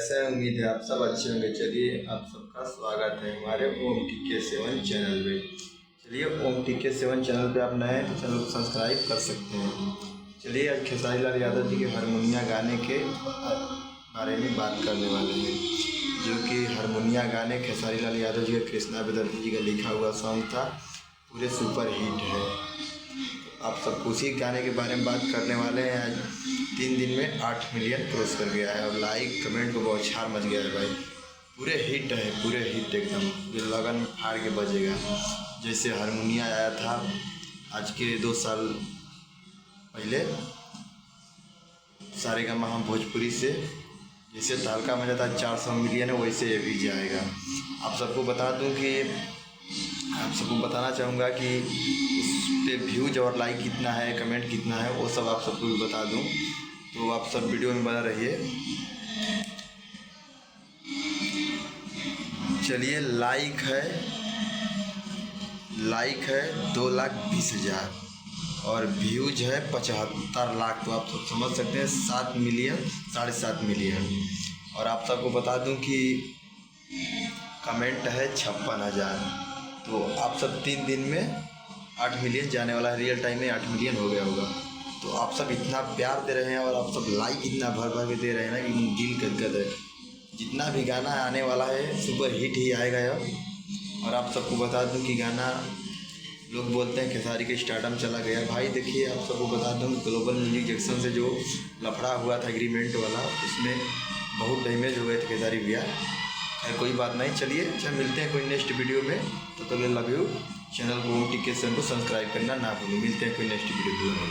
कैसे हैं? उम्मीद है आप सब अच्छे होंगे। चलिए आप सबका स्वागत है हमारे ओम टीके 7 चैनल पे। चलिए ओम टीके 7 चैनल पे आप नए हैं तो चैनल को सब्सक्राइब कर सकते हैं। चलिए आज खेसारी लाल यादव जी के हारमोनिया गाने के बारे में बात करने वाले हैं, जो कि हारमोनिया गाने खेसारी लाल यादव जी का कृष्णा बेदर्जी जी का लिखा हुआ सॉन्ग था, पूरे सुपर हिट है। आप सबको उसी गाने के बारे में बात करने वाले हैं। आज 3 दिन में 8 मिलियन क्रॉस कर गया है और लाइक कमेंट को बहुत छार मच गया है भाई। पूरे हिट है, पूरे हिट एकदम, जो लगन में फाड़ के बजेगा। जैसे हारमोनिया आया था आज के 2 साल पहले सारेगामा हम भोजपुरी से, जैसे तहलका मचा था 400 मिलियन है, वैसे ये भी जाएगा। आप सबको बता दूं कि आप सबको बताना चाहूँगा कि उस पर व्यूज और लाइक कितना है, कमेंट कितना है, वो सब आप सबको भी बता दूं। तो आप सब वीडियो में बना रहिए। चलिए लाइक है 2,20,000 और व्यूज है 75 लाख। तो आप सब समझ सकते हैं 7 मिलियन 7.5 मिलियन। और आप सबको बता दूं कि कमेंट है 56,000। तो आप सब 3 दिन में 8 मिलियन जाने वाला है। रियल टाइम में 8 मिलियन हो गया होगा। तो आप सब इतना प्यार दे रहे हैं और आप सब लाइक इतना भर भर के दे रहे हैं ना कि दिल गदगद है। जितना भी गाना आने वाला है सुपर हिट ही आएगा अब। और आप सबको बता दूं कि गाना, लोग बोलते हैं खेसारी के स्टारडम चला गया। भाई देखिए आप सबको बता दूं ग्लोबल म्यूजिक जंक्शन से जो लफड़ा हुआ था एग्रीमेंट वाला, उसमें बहुत डैमेज हो गए थे खेसारी भैया। कोई बात नहीं, चलिए अच्छा मिलते हैं कोई नेक्स्ट वीडियो में। तो लव यू। चैनल को ओम टीके 7 को सब्सक्राइब करना ना भूलें। मिलते हैं कोई नेक्स्ट वीडियो में।